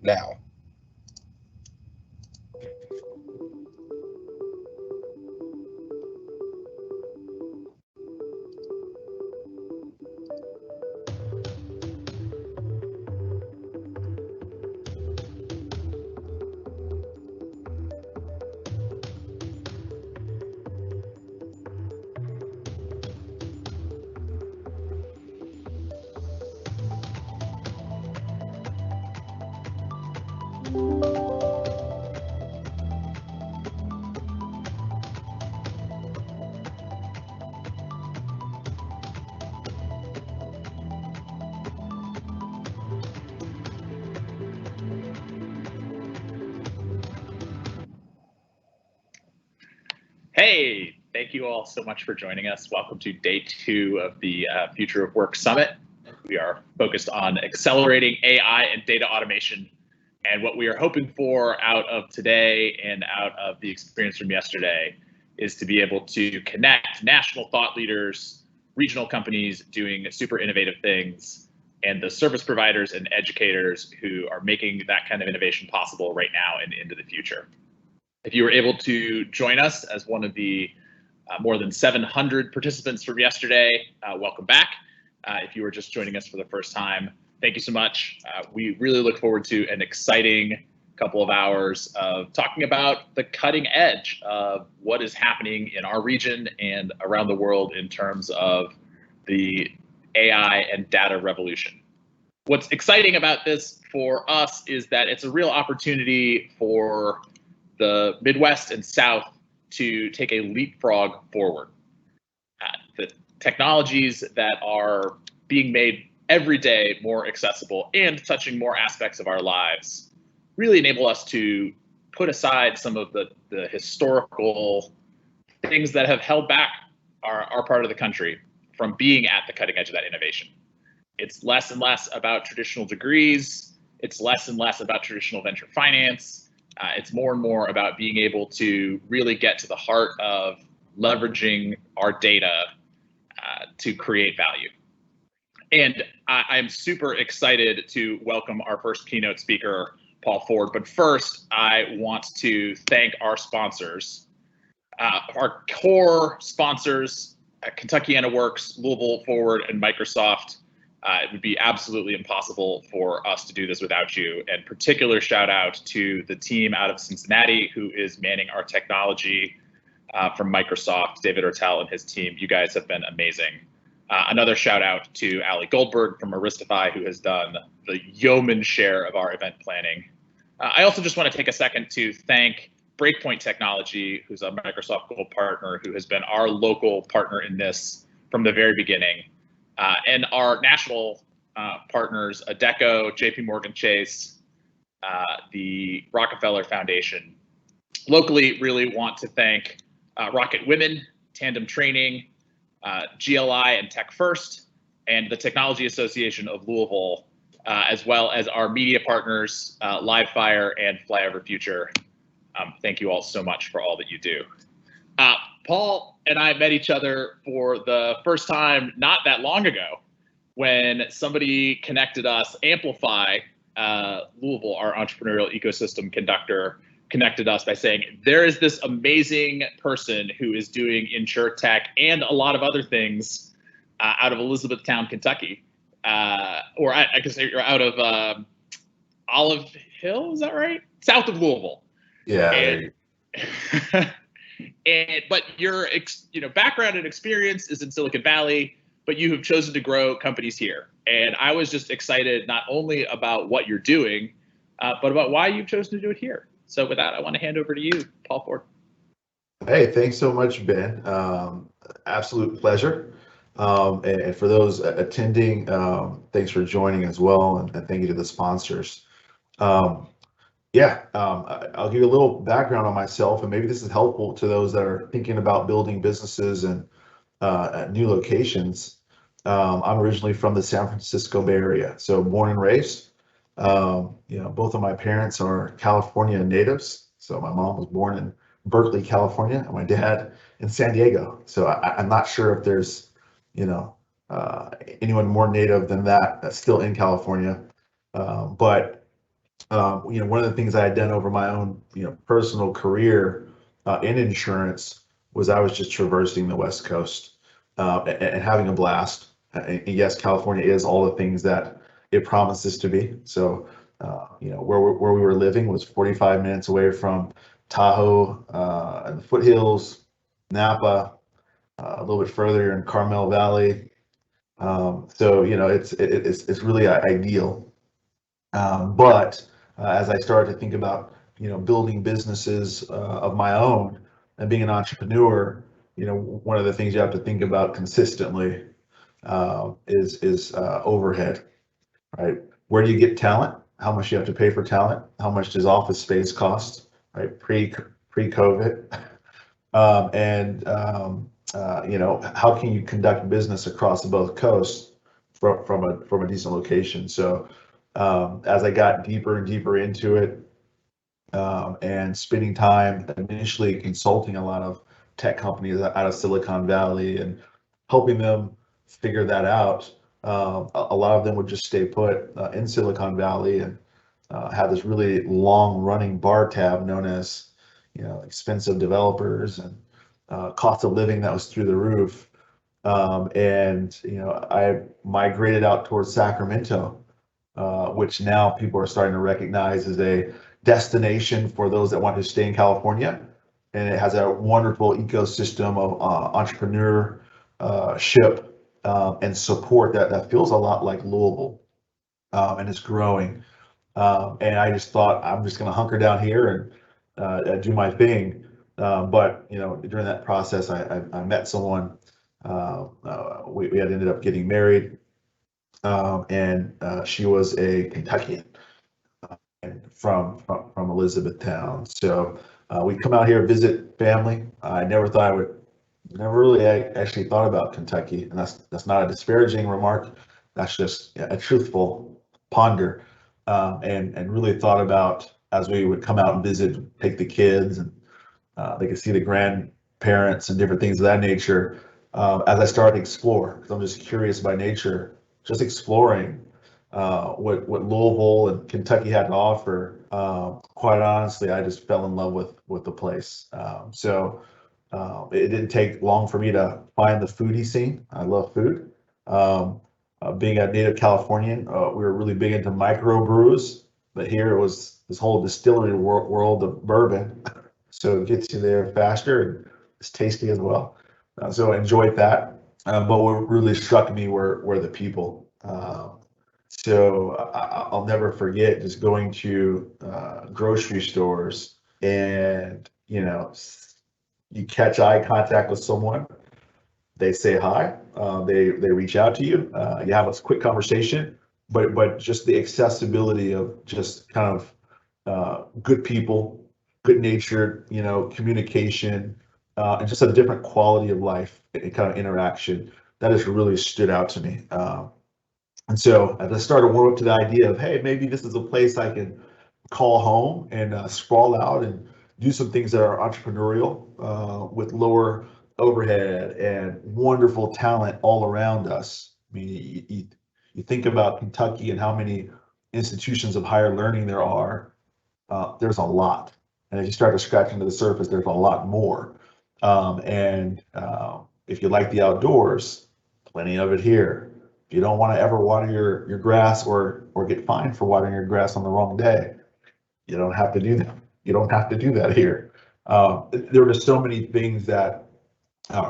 now. Hey, thank you all so much for joining us. Welcome to day 2 of the Future of Work Summit. We are focused on accelerating AI and data automation. And what we are hoping for out of today and out of the experience from yesterday is to be able to connect national thought leaders, regional companies doing super innovative things, and the service providers and educators who are making that kind of innovation possible right now and into the future. If you were able to join us as one of the more than 700 participants from yesterday, welcome back. If you were just joining us for the first time, thank you so much. We really look forward to an exciting couple of hours of talking about the cutting edge of what is happening in our region and around the world in terms of the AI and data revolution. What's exciting about this for us is that it's a real opportunity for the Midwest and South to take a leapfrog forward. The technologies that are being made every day more accessible and touching more aspects of our lives really enable us to put aside some of the historical things that have held back our part of the country from being at the cutting edge of that innovation. It's less and less about traditional degrees. It's less and less about traditional venture finance. It's more and more about being able to really get to the heart of leveraging our data to create value. And I'm super excited to welcome our first keynote speaker, Paul Ford. But first, I want to thank our sponsors. Our core sponsors, Kentuckiana Works, Louisville Forward, and Microsoft. It would be absolutely impossible for us to do this without you. And particular shout out to the team out of Cincinnati who is manning our technology from Microsoft, David Ortel and his team. You guys have been amazing. Another shout out to Ali Goldberg from Aristify, who has done the yeoman share of our event planning. I also just want to take a second to thank Breakpoint Technology, who's a Microsoft Gold partner, who has been our local partner in this from the very beginning. And our national partners, Adecco, JP Morgan Chase, the Rockefeller Foundation. Locally, really want to thank Rocket Women, Tandem Training, GLI and Tech First, and the Technology Association of Louisville, as well as our media partners, Livefire and Flyover Future. Thank you all so much for all that you do. Paul and I met each other for the first time not that long ago when somebody connected us. Amplify Louisville, our entrepreneurial ecosystem conductor, connected us by saying, there is this amazing person who is doing InsurTech and a lot of other things out of Elizabethtown, Kentucky. Or I guess you're out of Olive Hill, is that right? South of Louisville. Yeah. But your background and experience is in Silicon Valley, but you have chosen to grow companies here. And I was just excited not only about what you're doing, but about why you've chosen to do it here. So with that, I want to hand over to you, Paul Ford. Hey, thanks so much, Ben. Absolute pleasure. And for those attending, thanks for joining as well. And thank you to the sponsors. I'll give you a little background on myself, and maybe this is helpful to those that are thinking about building businesses and at new locations. I'm originally from the San Francisco Bay Area, so born and raised. Both of my parents are California natives. So my mom was born in Berkeley, California, and my dad in San Diego. So I'm not sure if there's, anyone more native than that that's still in California. But One of the things I had done over my own, personal career in insurance was I was just traversing the West Coast and having a blast. And yes, California is all the things that it promises to be. So, where we were living was 45 minutes away from Tahoe and the foothills, Napa, a little bit further in Carmel Valley. So, it's really ideal. But as I started to think about, building businesses of my own and being an entrepreneur, one of the things you have to think about consistently is overhead, right? Where do you get talent? How much you have to pay for talent? How much does office space cost, right? Pre-COVID, how can you conduct business across both coasts from a decent location? So as I got deeper and deeper into it, and spending time initially consulting a lot of tech companies out of Silicon Valley and helping them figure that out. A lot of them would just stay put in Silicon Valley and have this really long running bar tab known as, expensive developers and cost of living that was through the roof. I migrated out towards Sacramento, which now people are starting to recognize as a destination for those that want to stay in California. And it has a wonderful ecosystem of entrepreneurship and support that feels a lot like Louisville, and it's growing. And I just thought I'm just going to hunker down here and do my thing. But during that process, I met someone. We had ended up getting married, and she was a Kentuckian from Elizabethtown. So we come out here, visit family. I never thought I would, never really actually thought about Kentucky, and that's not a disparaging remark. That's just a truthful ponder, and really thought about as we would come out and visit, take the kids, and they could see the grandparents and different things of that nature. As I started to explore, because I'm just curious by nature, just exploring what Louisville and Kentucky had to offer. Quite honestly, I just fell in love with the place. It didn't take long for me to find the foodie scene. I love food. Being a native Californian, we were really big into microbrews, but here it was this whole distillery world of bourbon. So it gets you there faster and it's tasty as well. So I enjoyed that. But what really struck me were the people. I'll never forget just going to grocery stores and, you catch eye contact with someone, they say hi, they reach out to you, you have a quick conversation, but just the accessibility of just kind of good people, good natured, communication, and just a different quality of life and kind of interaction that has really stood out to me. And so as I started to warm up to the idea of, hey, maybe this is a place I can call home and sprawl out and do some things that are entrepreneurial with lower overhead and wonderful talent all around us. I mean, you think about Kentucky and how many institutions of higher learning there are. There's a lot. And as you start to scratch into the surface, there's a lot more. If you like the outdoors, plenty of it here. If you don't want to ever water your grass or get fined for watering your grass on the wrong day, you don't have to do that. You don't have to do that here. There were just so many things that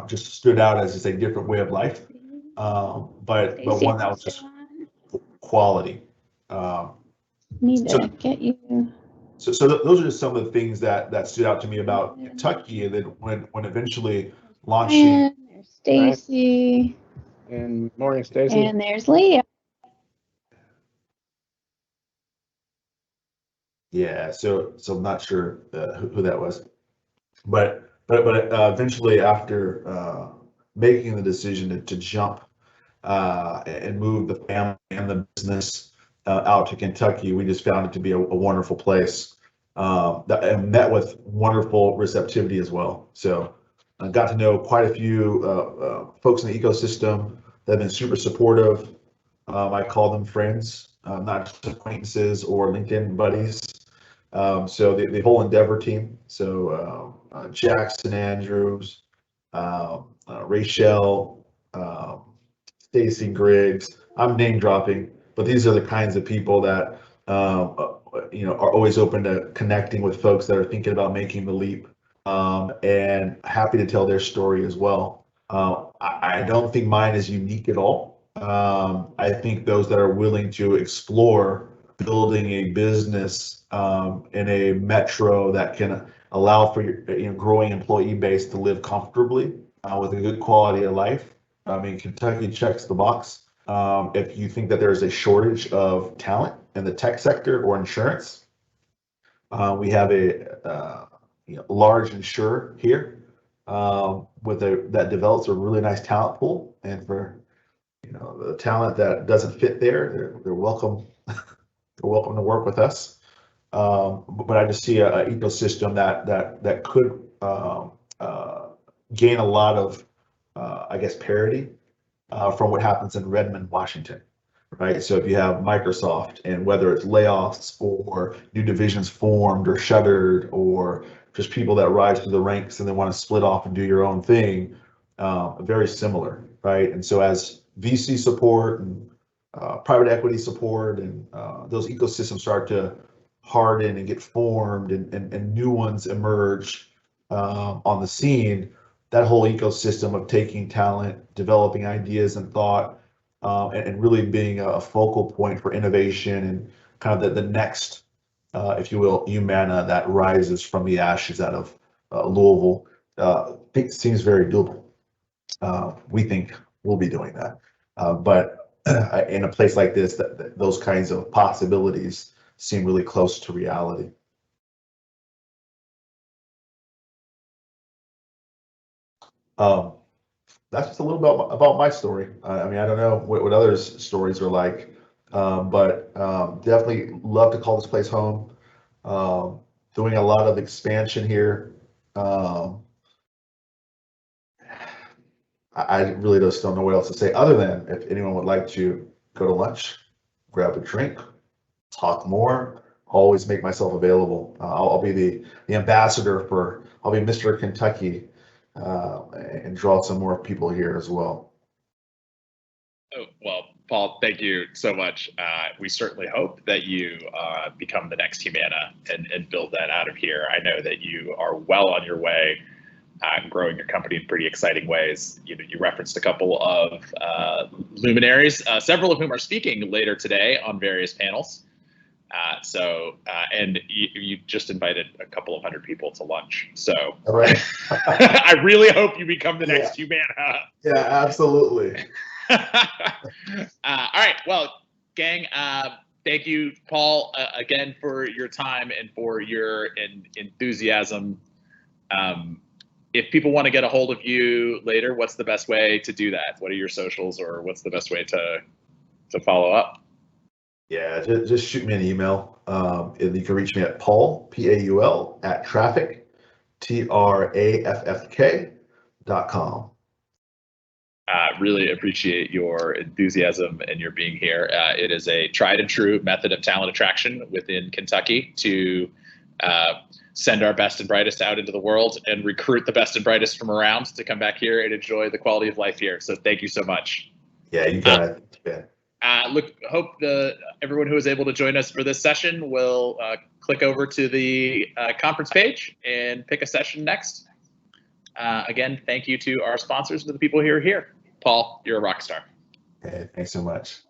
just stood out as just a different way of life, but one that was just quality. Need to get you. So those are just some of the things that stood out to me about Kentucky, and then when eventually launching. There's Stacy. And morning, Stacy. And there's Leah. Yeah, so I'm not sure who that was, but eventually after making the decision to jump and move the family and the business out to Kentucky, we just found it to be a wonderful place, and met with wonderful receptivity as well. So I got to know quite a few folks in the ecosystem that have been super supportive. I call them friends, not just acquaintances or LinkedIn buddies. So the whole Endeavor team. So Jackson Andrews, Rachel, Stacy Griggs. I'm name dropping, but these are the kinds of people that are always open to connecting with folks that are thinking about making the leap, and happy to tell their story as well. I don't think mine is unique at all. I think those that are willing to explore building a business in a metro that can allow for your growing employee base to live comfortably with a good quality of life. I mean, Kentucky checks the box. If you think that there's a shortage of talent in the tech sector or insurance, we have a large insurer here that develops a really nice talent pool, and for the talent that doesn't fit there, they're welcome. They're welcome to work with us. But I just see an ecosystem that could gain a lot of parity from what happens in Redmond, Washington, right? So if you have Microsoft, and whether it's layoffs or new divisions formed or shuttered, or just people that rise through the ranks and then want to split off and do your own thing, very similar, right? And so as VC support and private equity support and those ecosystems start to harden and get formed, and new ones emerge on the scene, that whole ecosystem of taking talent, developing ideas and thought, and really being a focal point for innovation and kind of the next, if you will, Humana that rises from the ashes out of Louisville, it seems very doable. We think we'll be doing that. But in a place like this, those kinds of possibilities seem really close to reality. That's just a little bit about my story. I mean, I don't know what others' stories are like, but definitely love to call this place home. Doing a lot of expansion here. I really just don't know what else to say other than if anyone would like to go to lunch, grab a drink, talk more, always make myself available. I'll be the ambassador I'll be Mr. Kentucky, and draw some more people here as well. Oh, well, Paul, thank you so much. We certainly hope that you become the next Humana and build that out of here. I know that you are well on your way, growing your company in pretty exciting ways. You referenced a couple of luminaries, several of whom are speaking later today on various panels. And you just invited a couple of hundred people to lunch. So all right. I really hope you become the next Humana. Yeah, absolutely. All right. Well, gang, thank you, Paul, again, for your time and for your enthusiasm. If people want to get a hold of you later, what's the best way to do that? What are your socials, or what's the best way to follow up? Yeah, just shoot me an email. And you can reach me at Paul, Paul, at Traffk, Traffk.com. Really appreciate your enthusiasm and your being here. It is a tried and true method of talent attraction within Kentucky to send our best and brightest out into the world and recruit the best and brightest from around to come back here and enjoy the quality of life here. So thank you so much. Yeah, you got it. Yeah. Hope everyone who was able to join us for this session will click over to the conference page and pick a session next. Again, thank you to our sponsors and to the people who are here. Paul, you're a rock star. Hey, thanks so much.